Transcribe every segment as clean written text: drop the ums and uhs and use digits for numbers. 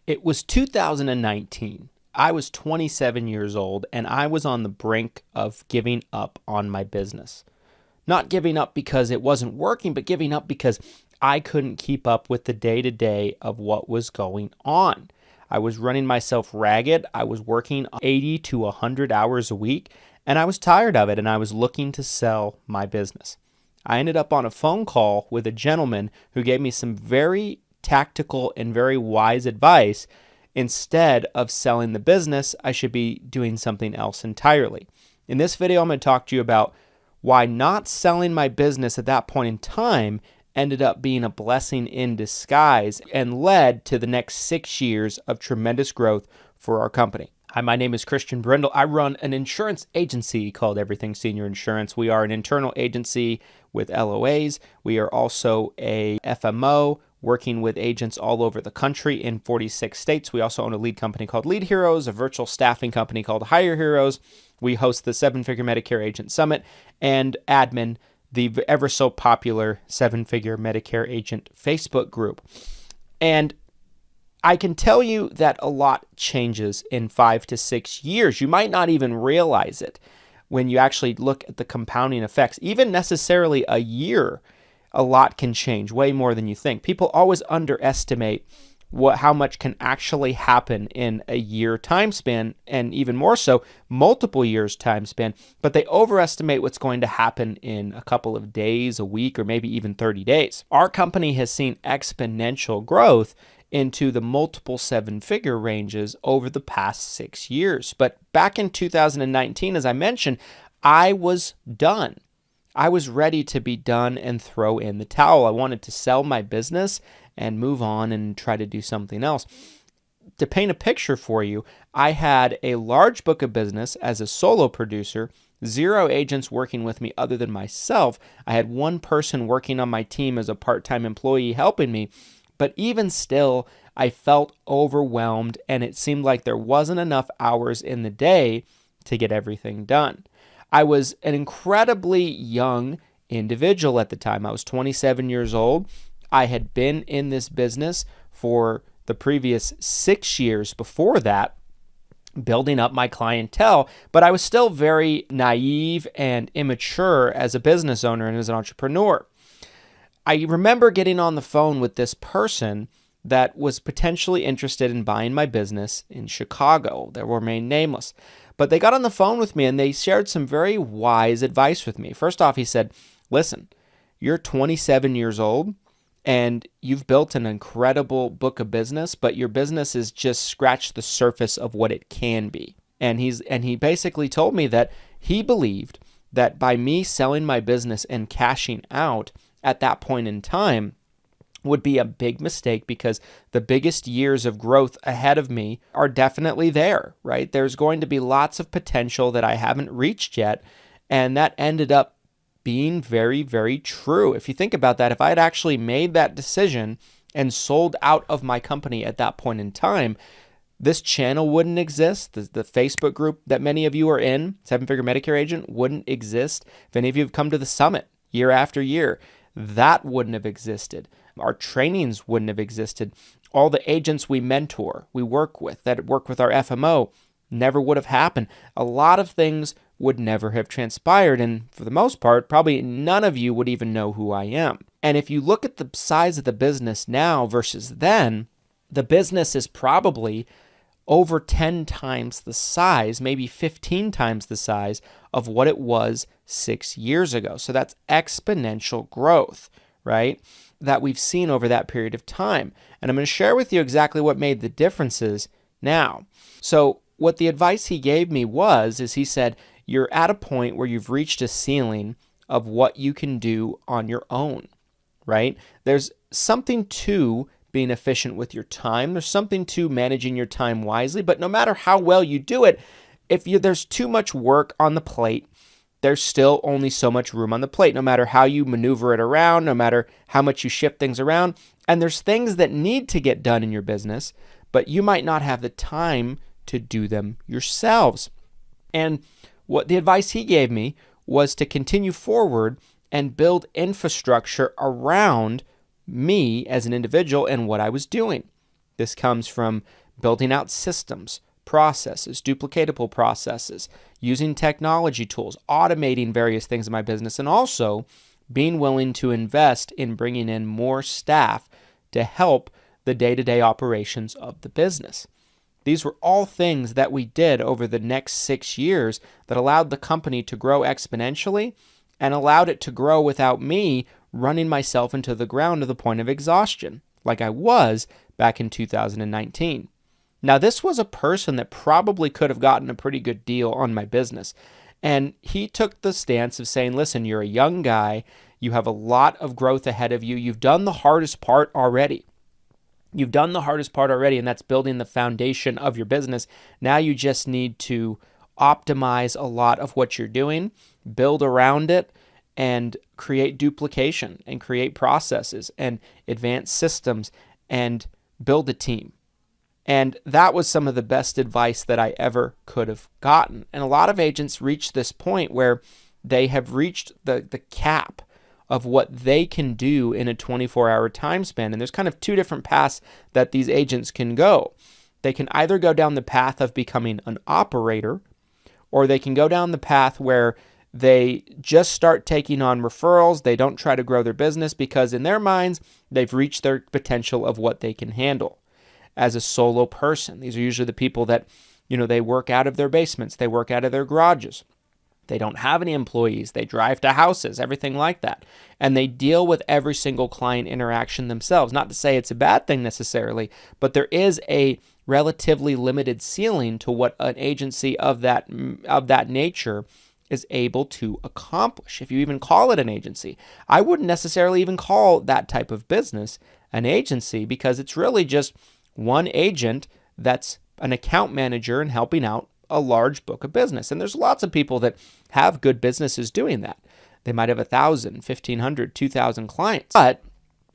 It was 2019. I was 27 years old, and I was on the brink of giving up on my business. Not giving up because it wasn't working, but giving up because I couldn't keep up with the day-to-day of what was going on. I was running myself ragged. I was working 80 to 100 hours a week, and I was tired of it, and I was looking to sell my business. I ended up on a phone call with a gentleman who gave me some very tactical and very wise advice. Instead of selling the business, I should be doing something else entirely. In this video, I'm going to talk to you about why not selling my business at that point in time ended up being a blessing in disguise and led to the next 6 years of tremendous growth for our company. Hi, my name is Christian Brindle. I run an insurance agency called Everything Senior Insurance. We are an internal agency with LOAs. We are also a FMO, working with agents all over the country in 46 states. We also own a lead company called Lead Heroes, a virtual staffing company called Hire Heroes. We host the Seven-Figure Medicare Agent Summit and admin the ever so popular Seven-Figure Medicare Agent Facebook group. And I can tell you that a lot changes in 5 to 6 years. You might not even realize it when you actually look at the compounding effects. Even necessarily a year, a lot can change, way more than you think. People always underestimate how much can actually happen in a year time span, and even more so, multiple years time span, but they overestimate what's going to happen in a couple of days, a week, or maybe even 30 days. Our company has seen exponential growth into the multiple seven-figure ranges over the past 6 years. But back in 2019, as I mentioned, I was done. I was ready to be done and throw in the towel. I wanted to sell my business and move on and try to do something else. To paint a picture for you, I had a large book of business as a solo producer, 0 agents working with me other than myself. I had 1 person working on my team as a part-time employee helping me, but even still, I felt overwhelmed and it seemed like there wasn't enough hours in the day to get everything done. I was an incredibly young individual at the time. I was 27 years old. I had been in this business for the previous 6 years before that, building up my clientele, but I was still very naive and immature as a business owner and as an entrepreneur. I remember getting on the phone with this person that was potentially interested in buying my business in Chicago. They will remain nameless. But they got on the phone with me and they shared some very wise advice with me. First off, he said, listen, you're 27 years old and you've built an incredible book of business, but your business has just scratched the surface of what it can be. And he basically told me that he believed that by me selling my business and cashing out at that point in time would be a big mistake because the biggest years of growth ahead of me are definitely there, right? There's going to be lots of potential that I haven't reached yet, and that ended up being very, very true. If you think about that, if I had actually made that decision and sold out of my company at that point in time, this channel wouldn't exist. The Facebook group that many of you are in, Seven-Figure Medicare Agent, wouldn't exist. If any of you have come to the summit year after year, that wouldn't have existed. Our trainings wouldn't have existed. All the agents we mentor, we work with, that work with our FMO, never would have happened. A lot of things would never have transpired, and for the most part, probably none of you would even know who I am. And if you look at the size of the business now versus then, the business is probably over 10 times the size, maybe 15 times the size of what it was 6 years ago. So that's exponential growth, right, that we've seen over that period of time. And I'm going to share with you exactly what made the differences now. So what the advice he gave me is he said, you're at a point where you've reached a ceiling of what you can do on your own, right? There's something to being efficient with your time. There's something to managing your time wisely, but no matter how well you do it, if there's too much work on the plate, there's still only so much room on the plate, no matter how you maneuver it around, no matter how much you shift things around. And there's things that need to get done in your business, but you might not have the time to do them yourselves. And what the advice he gave me was to continue forward and build infrastructure around me as an individual and what I was doing. This comes from building out systems, processes, duplicatable processes, using technology tools, automating various things in my business, and also being willing to invest in bringing in more staff to help the day-to-day operations of the business. These were all things that we did over the next 6 years that allowed the company to grow exponentially and allowed it to grow without me running myself into the ground to the point of exhaustion, like I was back in 2019. Now, this was a person that probably could have gotten a pretty good deal on my business. And he took the stance of saying, listen, you're a young guy. You have a lot of growth ahead of you. You've done the hardest part already. And that's building the foundation of your business. Now you just need to optimize a lot of what you're doing, build around it, and create duplication and create processes and advance systems and build a team. And that was some of the best advice that I ever could have gotten. And a lot of agents reach this point where they have reached the cap of what they can do in a 24-hour time span. And there's kind of two different paths that these agents can go. They can either go down the path of becoming an operator, or they can go down the path where they just start taking on referrals. They don't try to grow their business because in their minds, they've reached their potential of what they can handle as a solo person. These are usually the people that, they work out of their basements. They work out of their garages. They don't have any employees. They drive to houses, everything like that. And they deal with every single client interaction themselves. Not to say it's a bad thing necessarily, but there is a relatively limited ceiling to what an agency of that nature is able to accomplish, if you even call it an agency. I wouldn't necessarily even call that type of business an agency because it's really just one agent that's an account manager and helping out a large book of business. And there's lots of people that have good businesses doing that. They might have 1,000, 1,500, 2,000 clients, but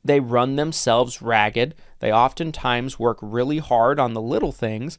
they run themselves ragged. They oftentimes work really hard on the little things,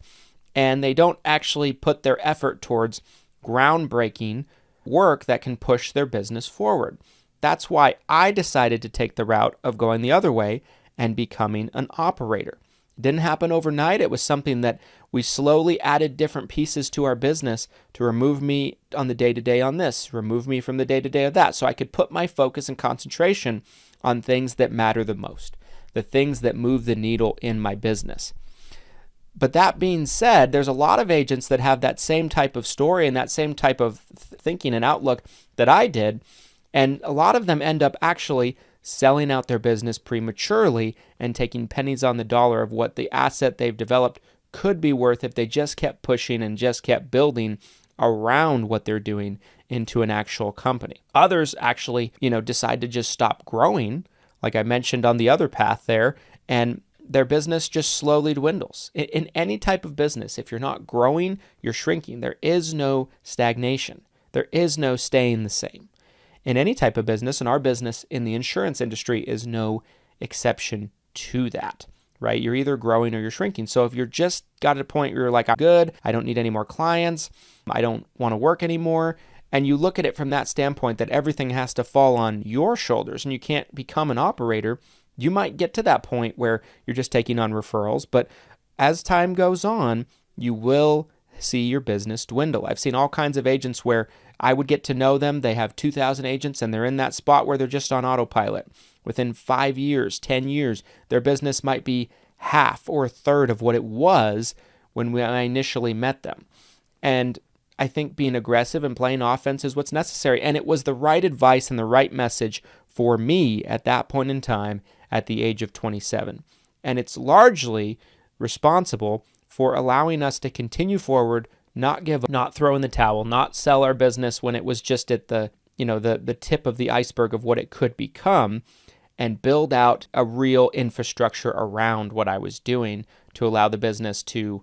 and they don't actually put their effort towards groundbreaking work that can push their business forward. That's why I decided to take the route of going the other way and becoming an operator. It didn't happen overnight. It was something that we slowly added different pieces to our business to remove me on the day-to-day on this, remove me from the day-to-day of that, so I could put my focus and concentration on things that matter the most, the things that move the needle in my business. But that being said, there's a lot of agents that have that same type of story and that same type of thinking and outlook that I did, and a lot of them end up actually selling out their business prematurely and taking pennies on the dollar of what the asset they've developed could be worth if they just kept pushing and just kept building around what they're doing into an actual company. Others actually, decide to just stop growing, like I mentioned on the other path there, and their business just slowly dwindles. In any type of business, if you're not growing, you're shrinking. There is no stagnation. There is no staying the same. In any type of business, and our business in the insurance industry is no exception to that, right? You're either growing or you're shrinking. So if you're just got to a point where you're like, I'm good, I don't need any more clients, I don't want to work anymore, and you look at it from that standpoint that everything has to fall on your shoulders and you can't become an operator, you might get to that point where you're just taking on referrals. But as time goes on, you will see your business dwindle. I've seen all kinds of agents where I would get to know them. They have 2,000 agents and they're in that spot where they're just on autopilot. Within 5 years, 10 years, their business might be half or a third of what it was when I initially met them. And I think being aggressive and playing offense is what's necessary. And it was the right advice and the right message for me at that point in time at the age of 27. And it's largely responsible for allowing us to continue forward, not give up, not throw in the towel, not sell our business when it was just at the tip of the iceberg of what it could become, and build out a real infrastructure around what I was doing to allow the business to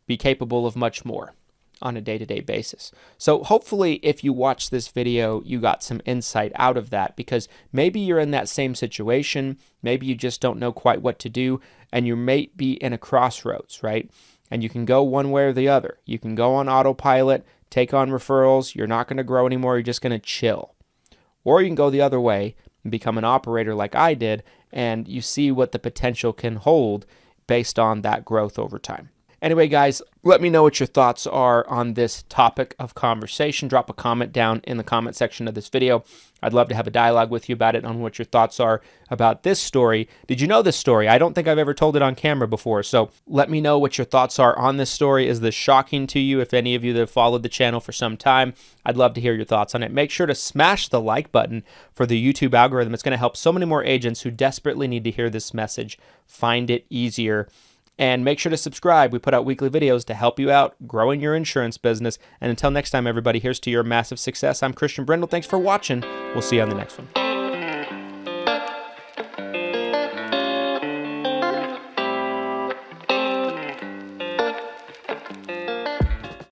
be capable of much more on a day-to-day basis. So hopefully if you watch this video, you got some insight out of that, because maybe you're in that same situation, maybe you just don't know quite what to do, and you may be in a crossroads, right? And you can go one way or the other. You can go on autopilot, take on referrals, you're not going to grow anymore, you're just going to chill. Or you can go the other way and become an operator like I did, and you see what the potential can hold based on that growth over time. Anyway, guys, let me know what your thoughts are on this topic of conversation. Drop a comment down in the comment section of this video. I'd love to have a dialogue with you about it, on what your thoughts are about this story. Did you know this story? I don't think I've ever told it on camera before, so let me know what your thoughts are on this story. Is this shocking to you? If any of you that have followed the channel for some time, I'd love to hear your thoughts on it. Make sure to smash the like button for the YouTube algorithm. It's going to help so many more agents who desperately need to hear this message find it easier. And make sure to subscribe. We put out weekly videos to help you out growing your insurance business. And until next time, everybody, here's to your massive success. I'm Christian Brindle. Thanks for watching. We'll see you on the next one.